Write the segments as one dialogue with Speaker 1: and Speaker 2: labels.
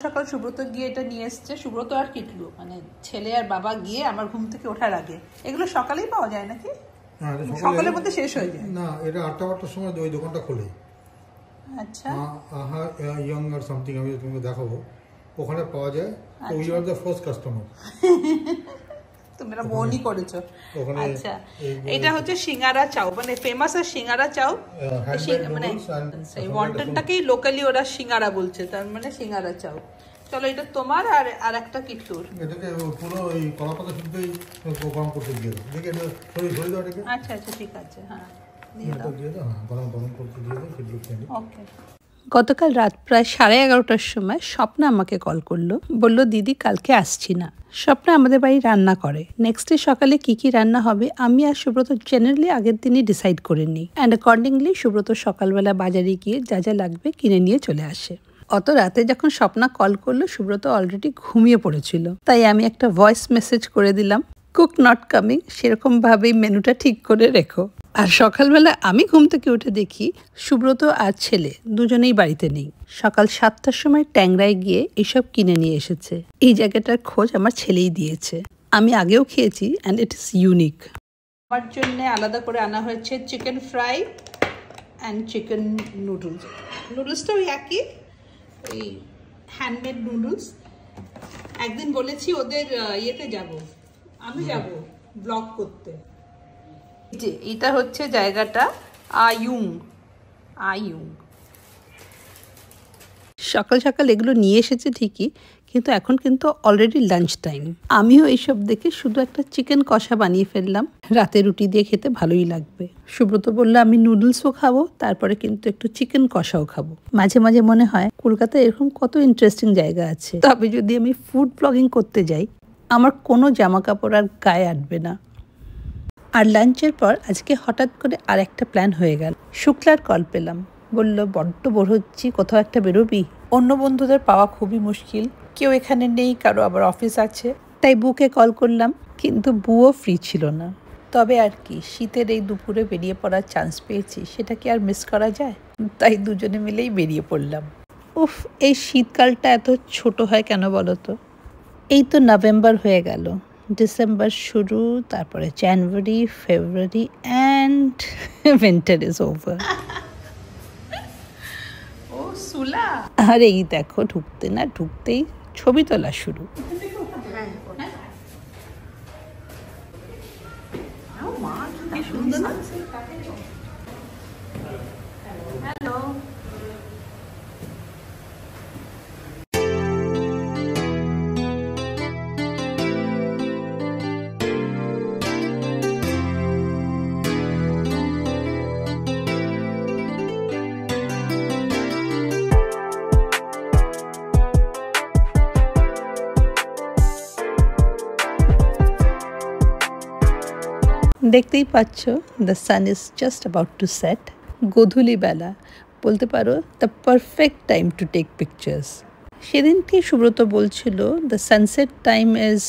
Speaker 1: সকাল সুব্রত গিয়ে এটা নিয়ে এসছে। সুব্রত আর কিটলু মানে ছেলে আর বাবা গিয়ে আমার ঘুম থেকে ওঠার আগে। এগুলো সকালেই পাওয়া যায় নাকি? সকালের মধ্যে শেষ হয়ে যায়
Speaker 2: না, এটা 8টার সময় ওই দোকানটা খোলে।
Speaker 1: আচ্ছা,
Speaker 2: আহা ইয়ং আর সামথিং, আমি তোমাকে দেখাবো, ওখানে পাওয়া যায়। তো we are the first customer.
Speaker 1: তোমরা মনই করেছো। আচ্ছা, এটা হচ্ছে সিঙ্গারা চাউ, মানে ফেমাস আর সিঙ্গারা চাউ। মানে এই ওয়ান্টনটাকেই লোকালি ওরা সিঙ্গারা বলছে, তার মানে সিঙ্গারা চাউ। চলো, এটা তোমার আর একটা কিটলুর।
Speaker 2: এটাকে পুরো এই কলাপাতা শুদ্ধই গরম করতে দিয়ে দাও। দেখে এটা সরি সরি দাও এটাকে।
Speaker 1: আচ্ছা আচ্ছা, ঠিক আছে, হ্যাঁ দিয়ে দাও।
Speaker 2: হ্যাঁ, গরম করতে দিয়ে দাও কিটলু খেয়ে।
Speaker 1: ওকে। গতকাল রাত প্রায় 11:30টার সময় স্বপ্না আমাকে কল করলো, বলল দিদি কালকে আসছি না। স্বপ্না আমাদের বাড়ি রান্না করে। নেক্সট ডে সকালে কি রান্না হবে আমি আর সুব্রত জেনারেলি আগের দিনই ডিসাইড করে নিই, অ্যান্ড অ্যাকর্ডিংলি সুব্রত সকালবেলা বাজারে গিয়ে যা যা লাগবে কিনে নিয়ে চলে আসে। অত রাতে যখন স্বপ্না কল করলো, সুব্রত অলরেডি ঘুমিয়ে পড়েছিল। তাই আমি একটা ভয়েস মেসেজ করে দিলাম, কুক নট কামিং, সেরকম ভাবেই মেনুটা ঠিক করে রেখো। আর সকালবেলা আমি ঘুম থেকে উঠে দেখি সুব্রত আর ছেলে দুজনেই বাড়িতে নেই। সকাল 7টার সময় ট্যাংরায় গিয়ে এসব কিনে নিয়ে এসেছে। এই জায়গাটার খোঁজ আমার ছেলেই দিয়েছে। আমি আগেও খেয়েছি অ্যান্ড ইট ইজ ইউনিক। আমার জন্য আলাদা করে আনা হয়েছে chicken fry and chicken noodles. নুডলসটা ওই একই, ওই হ্যান্ডমেড নুডলস। একদিন বলেছি ওদের ইয়েতে যাব, আমি যাব ব্লগ করতে। যে এটা হচ্ছে জায়গাটা আয়ুং। সকাল সকাল এগুলো নিয়ে এসেছে ঠিকই, কিন্তু এখন কিন্তু অলরেডি লাঞ্চ টাইম। আমিও এইসব দেখে শুধু একটা চিকেন কষা বানিয়ে ফেললাম। রাতে রুটি দিয়ে খেতে ভালোই লাগবে। সুব্রত বললো আমি নুডলসও খাবো, তারপরে কিন্তু একটু চিকেন কষাও খাবো। মাঝে মাঝে মনে হয় কলকাতায় এরকম কত ইন্টারেস্টিং জায়গা আছে। তবে যদি আমি ফুড ব্লগিং করতে যাই, আমার কোনো জামা কাপড় আর গায়ে আটবে না। আর লাঞ্চের পর আজকে হঠাৎ করে আর একটা প্ল্যান হয়ে গেল। শুক্লার কল পেলাম, বলল বড্ড বোর হচ্ছি, কোথাও একটা বেরোবি? অন্য বন্ধুদের পাওয়া খুবই মুশকিল, কেউ এখানে নেই, কারো আবার অফিস আছে। তাই বুকে কল করলাম, কিন্তু বুও ফ্রি ছিল না। তবে আর কি, শীতের এই দুপুরে বেরিয়ে পড়ার চান্স পেয়েছি, সেটা কি আর মিস করা যায়? তাই দুজনে মিলেই বেরিয়ে পড়লাম। উফ, এই শীতকালটা এত ছোট হয় কেন বলো তো? এই তো নভেম্বর হয়ে গেল, ডিসেম্বর শুরু, তারপরে January, February and winter is over. ও সুলা, আর এই দেখো ঢুকতে না ঢুকতেই ছবি তোলা শুরু। হ্যালো, দেখতেই পাচ্ছ the sun is just about to set. গোধূলি বেলা, বলতে পারো the perfect time to take pictures. সেদিনকে সুব্রত বলছিল দ্য সানসেট টাইম ইজ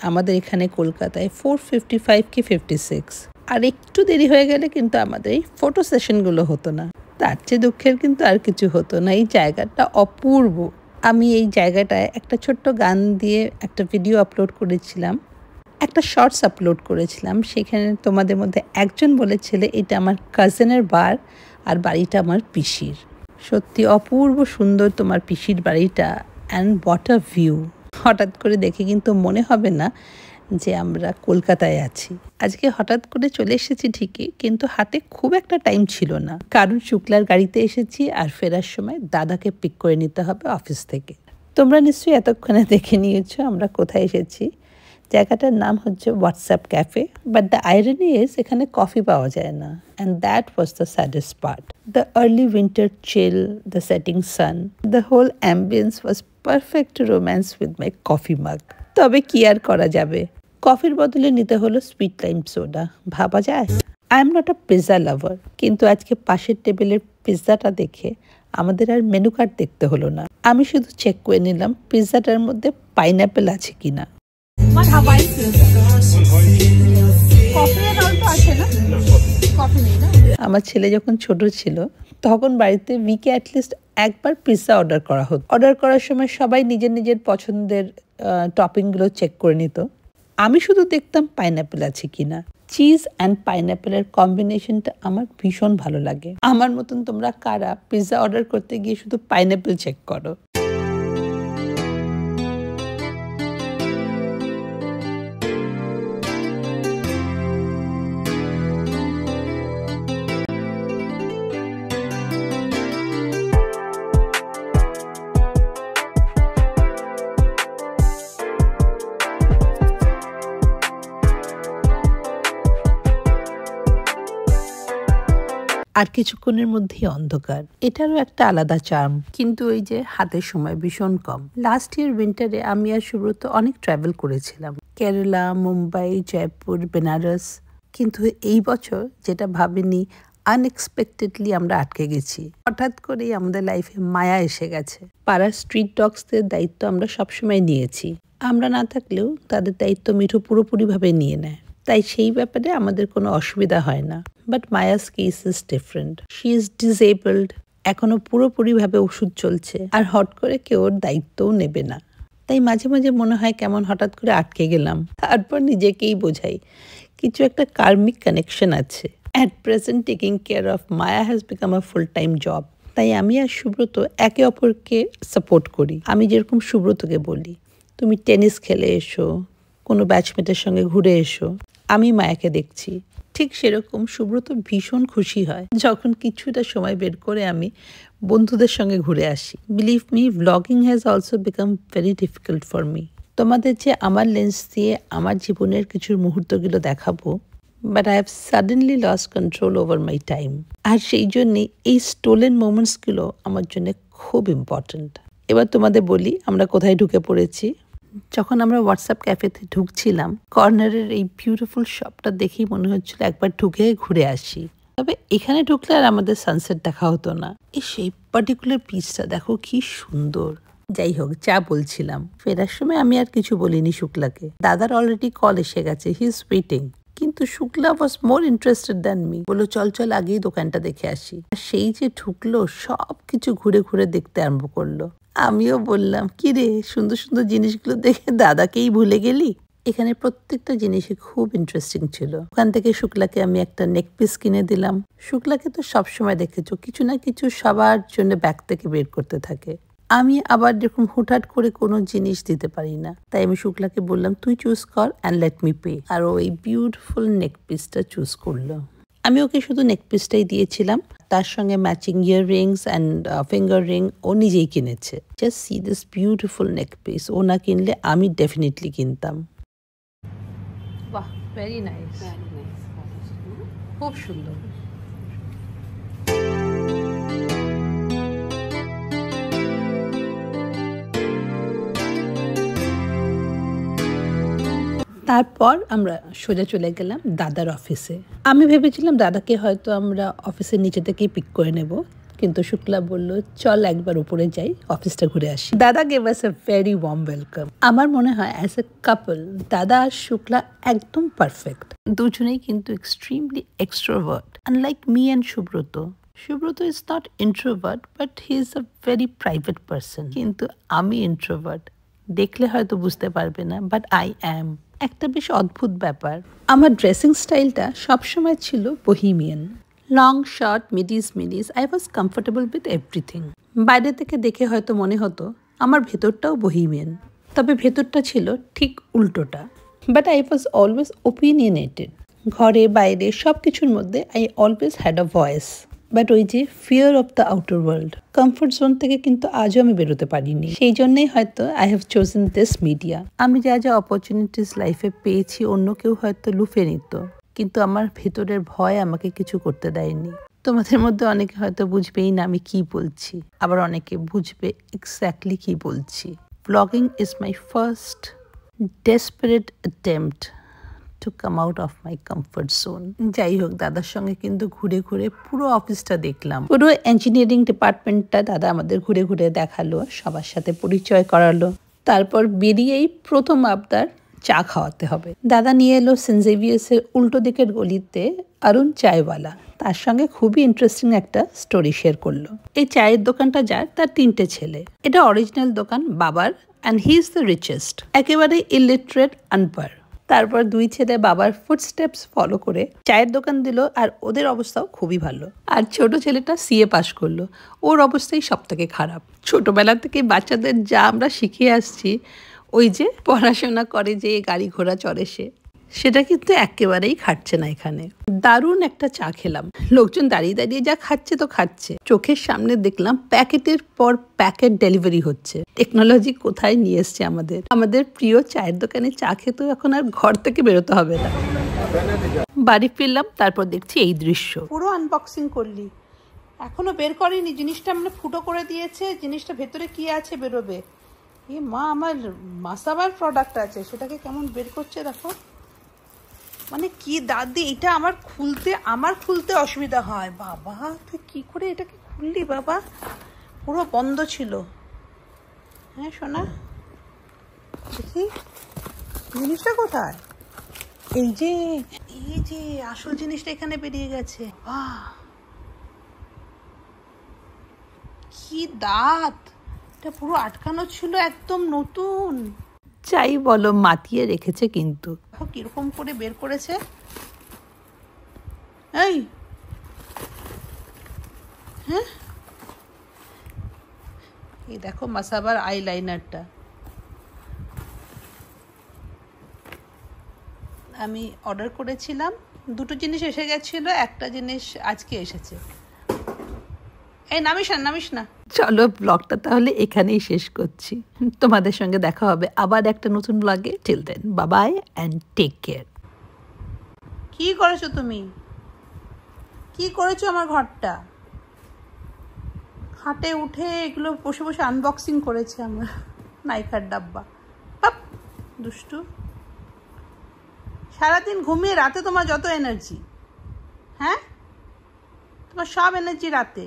Speaker 1: আমাদের এখানে কলকাতায় 4:55 কি 56। আর একটু দেরি হয়ে গেলে কিন্তু আমাদের এই ফটো সেশনগুলো হতো না। তার চেয়ে দুঃখের কিন্তু আর কিছু হতো না। এই জায়গাটা অপূর্ব। আমি এই জায়গাটায় একটা ছোট্ট গান দিয়ে একটা ভিডিও আপলোড করেছিলাম, একটা শর্টস আপলোড করেছিলাম। সেখানে তোমাদের মধ্যে একজন বলেছিল এটা আমার কাজিনের বার আর বাড়িটা আমার পিসির। সত্যি অপূর্ব সুন্দর তোমার পিসির বাড়িটা, অ্যান্ড হোয়াট আ ভিউ। হঠাৎ করে দেখে কিন্তু মনে হবে না যে আমরা কলকাতায় আছি। আজকে হঠাৎ করে চলে এসেছি ঠিকই, কিন্তু হাতে খুব একটা টাইম ছিল না, কারণ শুক্লার গাড়িতে এসেছি আর ফেরার সময় দাদাকে পিক করে নিতে হবে অফিস থেকে। তোমরা নিশ্চয়ই এতক্ষণে দেখে নিয়েছো আমরা কোথায় এসেছি। জায়গাটার নাম হচ্ছে WhatsApp cafe, but the irony is এখানে কফি পাওয়া যায় না, and that was the saddest part. The early winter chill, the setting sun, the whole ambience was perfect to romance with my coffee mug. তবে কি আর করা যাবে, কফির বদলে নিতে হলো সুইট লাইম সোডা। ভাবা যায়। I am not a pizza lover, কিন্তু আজকে পাশের টেবিলের পিৎজাটা দেখে আমাদের আর মেনু কার্ড দেখতে হলো না। আমি শুধু চেক করে নিলাম পিৎজাটার মধ্যে পাইনঅ্যাপেল আছে কিনা। কফি আর অল্প আছে না? কফি নেই না। আমার ছেলে যখন ছোট ছিল তখন বাড়িতে উইকে অ্যাটলিস্ট একবার পিৎজা অর্ডার করা হতো। অর্ডার করার সময় সবাই নিজের নিজের পছন্দের টপিংগুলো চেক করে নিত। আমি শুধু দেখতাম পাইনঅ্যাপেল আছে কিনা। চিজ অ্যান্ড পাইনঅ্যাপেলের কম্বিনেশনটা আমার ভীষণ ভালো লাগে। আমার মতন তোমরা কারা পিৎজা অর্ডার করতে গিয়ে শুধু পাইনঅ্যাপেল চেক করো? আর কিছুক্ষণের মধ্যেই অন্ধকার। এটারও একটা আলাদা চার্ম, কিন্তু ওই যে হাতের সময় ভীষণ কম। লাস্ট ইয়ার উইন্টারে আমি আর সুব্রত অনেক ট্রাভেল করেছিলাম, কেরালা, মুম্বাই, জয়পুর, বেনারস। কিন্তু এই বছর যেটা ভাবিনি, আনএক্সপেক্টেডলি আমরা আটকে গেছি। হঠাৎ করেই আমাদের লাইফে মায়া এসে গেছে। পাড়ার স্ট্রিট ডগসদের দায়িত্ব আমরা সবসময় নিয়েছি। আমরা না থাকলেও তাদের দায়িত্ব মিঠু পুরোপুরিভাবে নিয়ে নেয়, তাই সেই ব্যাপারে আমাদের কোনো অসুবিধা হয় না। But Maya's case is different. She is disabled, এখনো পুরোপুরিভাবে ওষুধ চলছে, আর হট করে কেউ ওর দায়িত্বও নেবে না। তাই মাঝে মাঝে মনে হয় কেমন হঠাৎ করে আটকে গেলাম। তারপর নিজেকেই বোঝাই কিছু একটা কার্মিক কানেকশন আছে। At present taking care of Maya has become a full time job. তাই আমি আর সুব্রত একে অপরকে সাপোর্ট করি। আমি যেরকম সুব্রতকে বলি, তুমি টেনিস খেলে এসো, কোনো ব্যাচমেটের সঙ্গে ঘুরে এসো, আমি মায়াকে দেখছি। ঠিক সেরকম সুব্রত ভীষণ খুশি হয় যখন কিছুটা সময় বের করে আমি বন্ধুদের সঙ্গে ঘুরে আসি। Believe me, vlogging has also become very difficult for me. তোমাদের যে আমার লেন্স দিয়ে আমার জীবনের কিছু মুহূর্তগুলো দেখাবো, but I have suddenly loss control over my time. আর সেই জন্যে এই স্টোলেন মোমেন্টসগুলো আমার জন্য খুব ইম্পর্ট্যান্ট। এবার তোমাদের বলি আমরা কোথায় ঢুকে পড়েছি। যখন আমরা হোয়াটসঅ্যাপ ক্যাফেতে ঢুকছিলাম, কর্নারের এই বিউটিফুল শপটা দেখেই মনে হচ্ছিল একবার ঢুকে ঘুরে আসি। তবে এখানে ঢুকলে আর আমাদের সানসেট দেখা হতো না। সেই পার্টিকুলার পিসটা দেখো কি সুন্দর। যাই হোক, যা বলছিলাম, ফেরার সময় আমি আর কিছু বলিনি শুক্লাকে। দাদার অলরেডি কল এসে গেছে, হি ইজ ওয়েটিং। কিন্তু শুক্লা ওয়াজ মোর ইন্টারেস্টেড দ্যান মি। বললো চল চল আগেই দোকানটা দেখে আসি। আর সেই যে ঢুকলো, সব কিছু ঘুরে ঘুরে দেখতে আরম্ভ করলো। আমিও বললাম, কি রে, সুন্দর সুন্দর জিনিসগুলো দেখে দাদাকেই ভুলে গেলি? এখানে প্রত্যেকটা জিনিসই খুব ইন্টারেস্টিং ছিল। ওখান থেকে শুক্লাকে আমি একটা নেক পিস কিনে দিলাম। শুক্লাকে তো সবসময় দেখেছো কিছু না কিছু সবার জন্য ব্যাগ থেকে বের করতে থাকে। আমি আবার এরকম হুটহাট করে কোনো জিনিস দিতে পারি না, তাই আমি শুক্লাকে বললাম তুই চুজ কর অ্যান্ড লেট মি পে। আর ও এই বিউটিফুল নেক পিসটা চুজ করলো। আমি ওকে শুধু নেক পিসটাই দিয়েছিলাম, তার সঙ্গে matching earrings and finger ring ও নিজেই কিনেছে। Just see this beautiful neck piece. ও না কিনলে আমি ডেফিনেটলি কিনতাম। বাহ, ভেরি নাইস, খুব সুন্দর। তারপর আমরা সোজা চলে গেলাম দাদার অফিসে। আমি ভেবেছিলাম দাদাকে হয়তো আমরা অফিসের নিচে থেকেই পিক করে নেব, কিন্তু শুক্লা বলল চল একবার উপরে যাই, অফিসটা ঘুরে আসি। দাদা gave us a very warm welcome. আমার মনে হয় অ্যাজ এ কাপল দাদা আর শুক্লা একদম পারফেক্ট। দুজনেই কিন্তু extremely extrovert, unlike me and Subrata. Subrata is not introvert, but he is a very private person. কিন্তু আমি ইন্ট্রোভার্ট, দেখলে হয়তো বুঝতে পারবে না, বাট আই অ্যাম। একটা বেশ অদ্ভুত ব্যাপার, আমার ড্রেসিং স্টাইলটা সবসময় ছিল bohemian. Long shirt, midis. I was comfortable with everything. বাইরে থেকে দেখে হয়তো মনে হতো আমার ভেতরটাও বহিমিয়ান, তবে ভেতরটা ছিল ঠিক উল্টোটা। But I was always opinionated. ঘরে বাইরে সব কিছুর মধ্যে I always had a voice. But ওই যে fear of the outer world, comfort zone থেকে কিন্তু আজও আমি বেরোতে পারিনি। সেই জন্যই হয়তো I have chosen this media. আমি যা যা অপরচুনিটিস লাইফে পেয়েছি অন্য কেউ হয়তো লুফে নিত, কিন্তু আমার ভেতরের ভয় আমাকে কিছু করতে দেয়নি। তোমাদের মধ্যে অনেকে হয়তো বুঝবেই না আমি কি বলছি, আবার অনেকে বুঝবে এক্স্যাক্টলি কি বলছি। Blogging is my first desperate attempt to come out of my comfort zone. যাই হোক, দাদার সঙ্গে কিন্তু ঘুরে ঘুরে পুরো অফিসটা দেখলাম। পুরো ইঞ্জিনিয়ারিং ডিপার্টমেন্টটা দাদা আমাদের ঘুরে ঘুরে দেখালো, সবার সাথে পরিচয় করালো। তারপর বেরিয়েই প্রথম আবদার চা খাওয়াতে হবে। দাদা নিয়ে এলো সেন্ট জেভিয়ার্সের উল্টো দিকের গলিতে অরুণ চায়ওয়ালা। তার সঙ্গে খুবই ইন্টারেস্টিং একটা স্টোরি শেয়ার করলো। এই চায়ের দোকানটা যার, তার 3টে ছেলে। এটা অরিজিনাল দোকান বাবার, and he is the richest. একেবারে ইলিটারেট, আনপাড়। তারপর 2 ছেলে বাবার ফুটস্টেপস ফলো করে চায়ের দোকান দিল, আর ওদের অবস্থাও খুবই ভালো। আর ছোট ছেলেটা সিএ পাশ করলো, ওর অবস্থাই সব থেকে খারাপ। ছোটবেলা থেকে বাচ্চাদের যা আমরা শিখিয়ে আসছি, ওই যে পড়াশোনা করে যে গাড়ি ঘোড়া চড়ে সেটা কিন্তু একেবারেই খাটছে না এখানে। দারুণ একটা চা খেলাম। লোকজন দাঁড়িয়ে দাঁড়িয়ে যা খাচ্ছে তো খাচ্ছে, চোখের সামনে দেখলাম প্যাকেটের পর প্যাকেট ডেলিভারি হচ্ছে। টেকনোলজি কোথায় নিয়ে এসছে আমাদের। আমাদের প্রিয় চায়ের দোকানে চা খেতেও এখন আর ঘর থেকে বেরোতে হবে না। বাড়ি ফিরলাম, তারপর দেখছি এই দৃশ্য। পুরো আনবক্সিং করলি, এখনো বের করিনি জিনিসটা, মানে ফুটো করে দিয়েছে। জিনিসটা ভেতরে কি আছে বেরোবে। এ মা, আমার মাসাবার প্রোডাক্ট আছে, সেটাকে কেমন বের করছে দেখো। মানে কি দাদি, এটা আমার খুলতে অসুবিধা হয়। বাবা তুই কি করে এটাকে খুললি বাবা, পুরো বন্ধ ছিল। হ্যাঁ সোনা, দেখি জিনিসটা কোথায়। এই যে আসল জিনিসটা এখানে বেরিয়ে গেছে। বাহ, কি দাঁত, এটা পুরো আটকানো ছিল, একদম নতুন। চাই বলো, মাতিয়ে রেখেছে কিন্তু। কিরকম করে বের করেছে। এই হ্যাঁ, এই দেখো মাসাবার আইলাইনারটা। আমি অর্ডার করেছিলাম, 2টো জিনিস এসে গেছিল, একটা জিনিস আজকে এসেছে। এই নামিস না। চলো, ব্লগটা তাহলে এখানেই শেষ করছি। তোমাদের সঙ্গে দেখা হবে আবার একটা নতুন ব্লগে। Till then, bye bye and take care. কি করেছো তুমি? কি করেছো আমার ঘরটা? খাটে উঠে এগুলো বসে বসে আনবক্সিং করেছে আমরা। নাইকার ডাব্বা। পাপ, দুষ্টু। সারাদিন ঘুমিয়ে, রাতে তোমার যত এনার্জি। হ্যাঁ, তোমার সব এনার্জি রাতে।